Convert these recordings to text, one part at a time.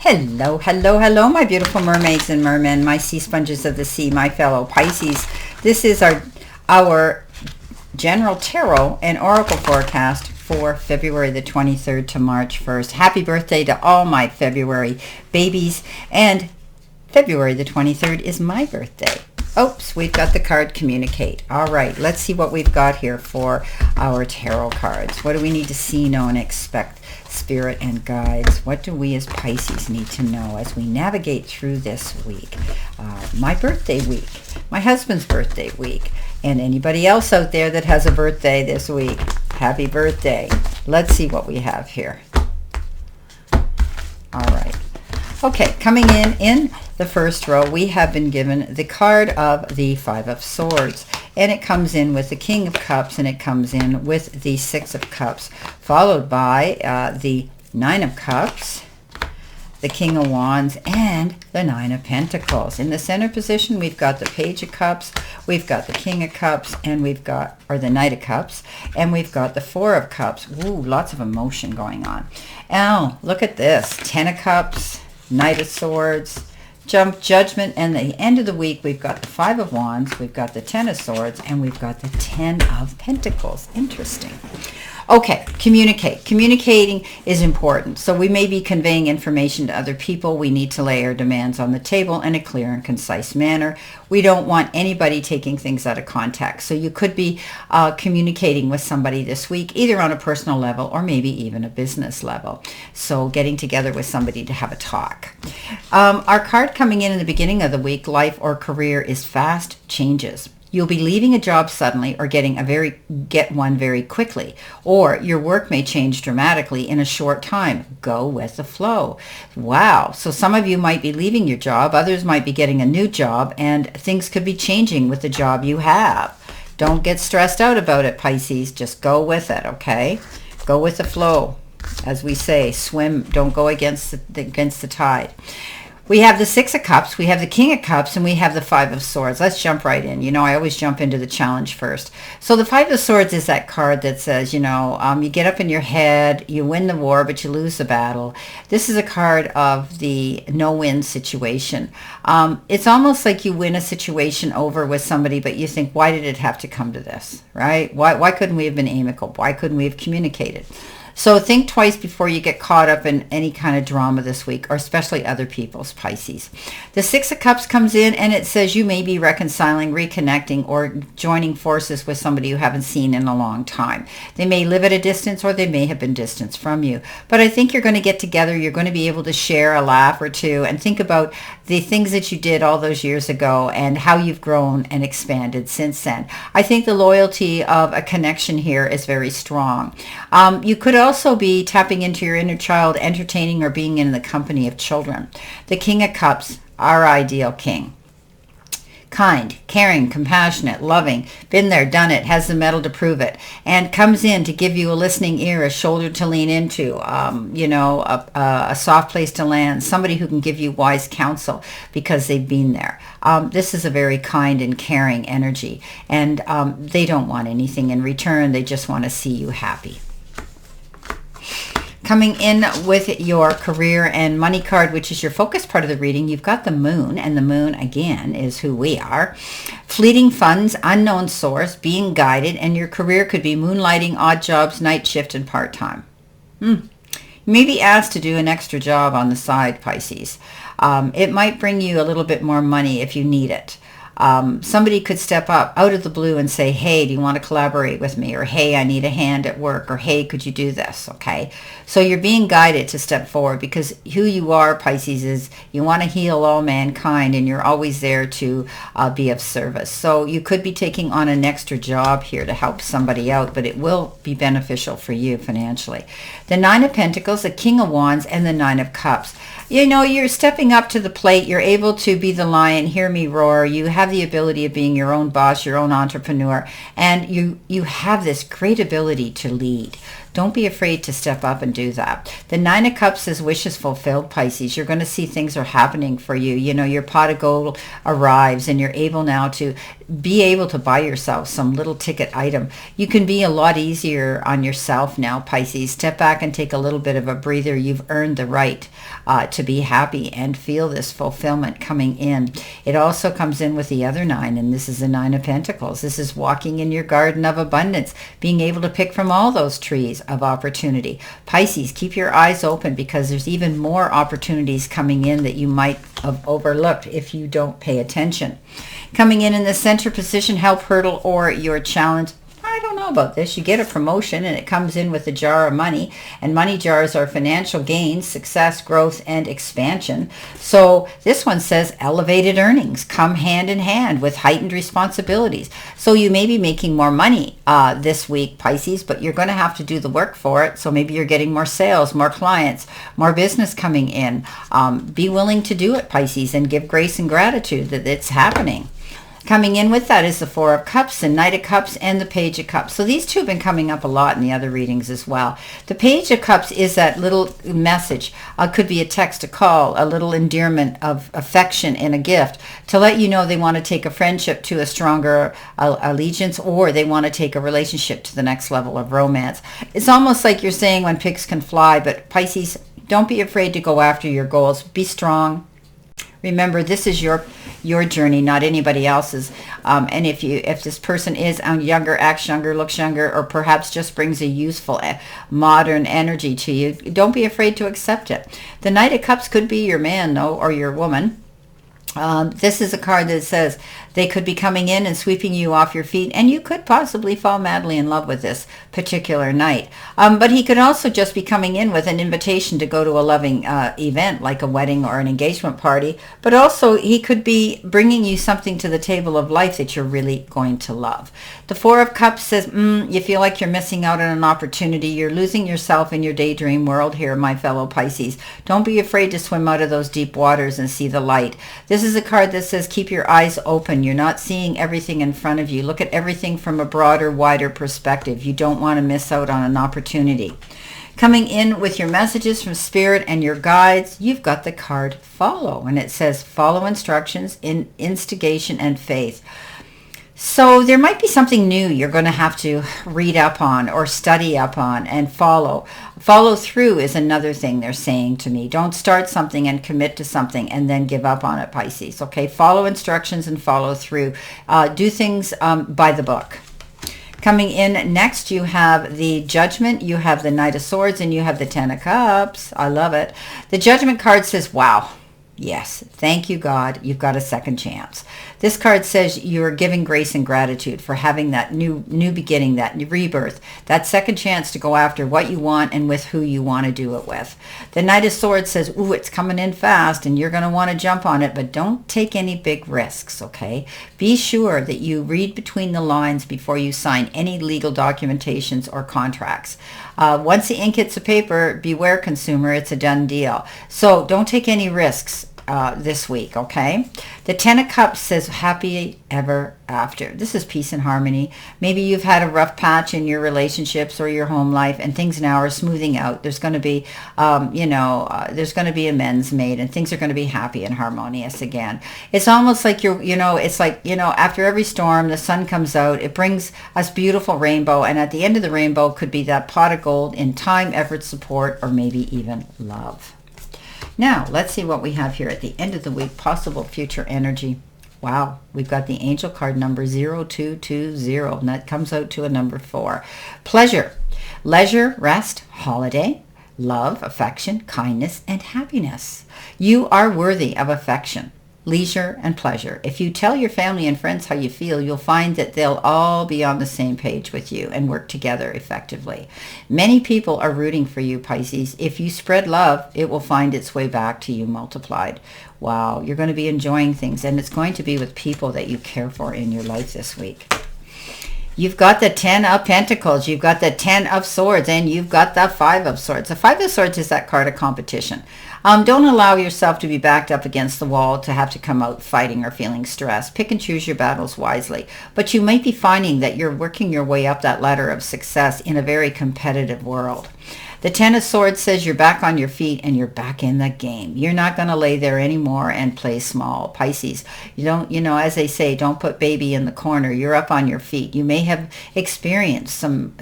Hello, hello, hello, my beautiful mermaids and mermen, my sea sponges of the sea, my fellow Pisces. This is our general tarot and oracle forecast for February the 23rd to March 1st. Happy birthday to all my February babies, and February the 23rd is my birthday. Oops, we've got the card Communicate. All right, let's see what we've got here for our tarot cards. What do we need to see, know, and expect? Spirit and guides. What do we as Pisces need to know as we navigate through this week? My birthday week, my husband's birthday week, and anybody else out there that has a birthday this week. Happy birthday. Let's see what we have here. All right. Okay, coming in the first row, we have been given the card of the Five of Swords, and it comes in with the King of Cups, and it comes in with the Six of Cups, followed by the Nine of Cups, the King of Wands, and the Nine of Pentacles. In the center position, we've got the Page of Cups, we've got the King of Cups, and we've got, or the Knight of Cups, and we've got the Four of Cups. Ooh, lots of emotion going on. Oh, look at this. Ten of Cups, Knight of Swords, Judgment, and the end of the week we've got the Five of Wands, we've got the Ten of Swords, and we've got the Ten of Pentacles. Interesting. Okay, communicate. Communicating is important. So we may be conveying information to other people. We need to lay our demands on the table in a clear and concise manner. We don't want anybody taking things out of context. So you could be communicating with somebody this week, either on a personal level or maybe even a business level. So getting together with somebody to have a talk. Our card coming in the beginning of the week, life or career, is fast changes. You'll be leaving a job suddenly or get one very quickly, or your work may change dramatically in a short time. Go with the flow. Wow. So some of you might be leaving your job, others might be getting a new job, and things could be changing with the job you have. Don't get stressed out about it, Pisces. Just go with it, okay? Go with the flow. As we say, swim, don't go against the tide. We have the Six of Cups, we have the King of Cups, and we have the Five of Swords. Let's jump right in. You know, I always jump into the challenge first. So the Five of Swords is that card that says, you get up in your head, you win the war, but you lose the battle. This is a card of the no-win situation. It's almost like you win a situation over with somebody, but you think, why did it have to come to this, right? Why couldn't we have been amicable? Why couldn't we have communicated? So think twice before you get caught up in any kind of drama this week, or especially other people's, Pisces. The Six of Cups comes in, and it says you may be reconciling, reconnecting, or joining forces with somebody you haven't seen in a long time. They may live at a distance, or they may have been distanced from you. But I think you're going to get together. You're going to be able to share a laugh or two and think about the things that you did all those years ago and how you've grown and expanded since then. I think the loyalty of a connection here is very strong. You could also be tapping into your inner child, entertaining or being in the company of children. The King of Cups, our ideal king. Kind, caring, compassionate, loving, been there, done it, has the mettle to prove it, and comes in to give you a listening ear, a shoulder to lean into, a soft place to land, somebody who can give you wise counsel because they've been there. This is a very kind and caring energy, and they don't want anything in return. They just want to see you happy. Coming in with your career and money card, which is your focus part of the reading, you've got the Moon, and the Moon, again, is who we are. Fleeting funds, unknown source, being guided, and your career could be moonlighting, odd jobs, night shift, and part-time. You may be asked to do an extra job on the side, Pisces. It might bring you a little bit more money if you need it. Somebody could step up out of the blue and say, hey, do you want to collaborate with me? Or, hey, I need a hand at work. Or, hey, could you do this? Okay. So you're being guided to step forward because who you are, Pisces, is you want to heal all mankind, and you're always there to be of service. So you could be taking on an extra job here to help somebody out, but it will be beneficial for you financially. The Nine of Pentacles, the King of Wands, and the Nine of Cups. You know, you're stepping up to the plate. You're able to be the lion, hear me roar. You have the ability of being your own boss, your own entrepreneur, and you have this great ability to lead. Don't be afraid to step up and do that. The Nine of Cups is wishes fulfilled, Pisces. You're going to see things are happening for you. You know, your pot of gold arrives and you're able now to be able to buy yourself some little ticket item. You can be a lot easier on yourself now, Pisces. Step back and take a little bit of a breather. You've earned the right to be happy and feel this fulfillment coming in. It also comes in with the other nine, and this is the Nine of Pentacles. This is walking in your garden of abundance, being able to pick from all those trees of opportunity. Pisces, keep your eyes open because there's even more opportunities coming in that you might have overlooked if you don't pay attention. Coming in the center position, help, hurdle, or your challenge. I don't know about this. You get a promotion and it comes in with a jar of money, and money jars are financial gains, success, growth, and expansion. So this one says elevated earnings come hand in hand with heightened responsibilities. So you may be making more money this week, Pisces, but you're going to have to do the work for it. So maybe you're getting more sales, more clients, more business coming in. Be willing to do it, Pisces, and give grace and gratitude that it's happening. Coming in with that is the Four of Cups, the Knight of Cups, and the Page of Cups. So these two have been coming up a lot in the other readings as well. The Page of Cups is that little message. Could be a text, a call, a little endearment of affection and a gift to let you know they want to take a friendship to a stronger allegiance, or they want to take a relationship to the next level of romance. It's almost like you're saying when pigs can fly, but Pisces, don't be afraid to go after your goals. Be strong. Remember, this is your journey, not anybody else's. And if this person is younger, acts younger, looks younger, or perhaps just brings a useful, modern energy to you, don't be afraid to accept it. The Knight of Cups could be your man, though, or your woman. This is a card that says they could be coming in and sweeping you off your feet, and you could possibly fall madly in love with this particular knight. But he could also just be coming in with an invitation to go to a loving event, like a wedding or an engagement party. But also he could be bringing you something to the table of life that you're really going to love. The Four of Cups says, you feel like you're missing out on an opportunity. You're losing yourself in your daydream world here, my fellow Pisces. Don't be afraid to swim out of those deep waters and see the light. This is a card that says keep your eyes open. You're not seeing everything in front of you. Look at everything from a broader, wider perspective. You don't want to miss out on an opportunity. Coming in with your messages from Spirit and your guides, you've got the card Follow, and it says follow instructions in instigation and faith. So there might be something new you're going to have to read up on or study up on and follow. Follow through is another thing they're saying to me. Don't start something and commit to something and then give up on it, Pisces. Okay, follow instructions and follow through. Do things by the book. Coming in next, you have the Judgment, you have the Knight of Swords, and you have the Ten of Cups. I love it. The Judgment card says, wow. Yes, thank you, God. You've got a second chance. This card says you're giving grace and gratitude for having that new beginning, that new rebirth, that second chance to go after what you want and with who you want to do it with. The Knight of Swords says, ooh, it's coming in fast and you're going to want to jump on it, but don't take any big risks, okay? Be sure that you read between the lines before you sign any legal documentations or contracts. Once the ink hits the paper, beware, consumer, it's a done deal. So don't take any risks this week, okay? The Ten of Cups says happy ever after. This is peace and harmony. Maybe you've had a rough patch in your relationships or your home life, and things now are smoothing out. There's going to be, there's going to be amends made, and things are going to be happy and harmonious again. It's almost like after every storm, the sun comes out. It brings us beautiful rainbow, and at the end of the rainbow could be that pot of gold in time, effort, support, or maybe even love. Now, let's see what we have here at the end of the week. Possible future energy. Wow, we've got the angel card number 0220, and that comes out to a number 4. Pleasure, leisure, rest, holiday, love, affection, kindness, and happiness. You are worthy of affection, leisure, and pleasure. If you tell your family and friends how you feel, you'll find that they'll all be on the same page with you and work together effectively. Many people are rooting for you, Pisces. If you spread love, it will find its way back to you multiplied. Wow, you're going to be enjoying things, and it's going to be with people that you care for in your life this week. You've got the 10 of Pentacles, you've got the 10 of Swords, and you've got the 5 of Swords. The 5 of Swords is that card of competition. Don't allow yourself to be backed up against the wall to have to come out fighting or feeling stressed. Pick and choose your battles wisely. But you might be finding that you're working your way up that ladder of success in a very competitive world. The 10 of Swords says you're back on your feet and you're back in the game. You're not going to lay there anymore and play small. Pisces, you don't, as they say, don't put baby in the corner. You're up on your feet. You may have experienced some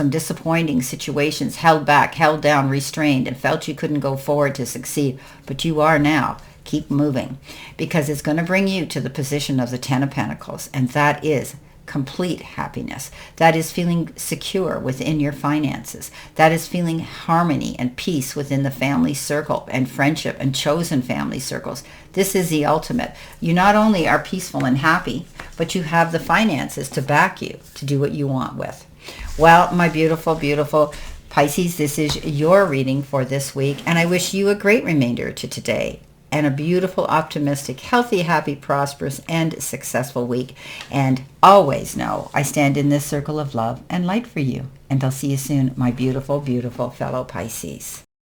disappointing situations, held back, held down, restrained, and felt you couldn't go forward to succeed. But you are now. Keep moving, because it's going to bring you to the position of the 10 of Pentacles, and that is complete happiness. That is feeling secure within your finances. That is feeling harmony and peace within the family circle and friendship and chosen family circles. This is the ultimate. You not only are peaceful and happy, but you have the finances to back you to do what you want with. Well, my beautiful, beautiful Pisces, this is your reading for this week, and I wish you a great remainder to today, and a beautiful, optimistic, healthy, happy, prosperous, and successful week. And always know I stand in this circle of love and light for you. And I'll see you soon, my beautiful, beautiful fellow Pisces.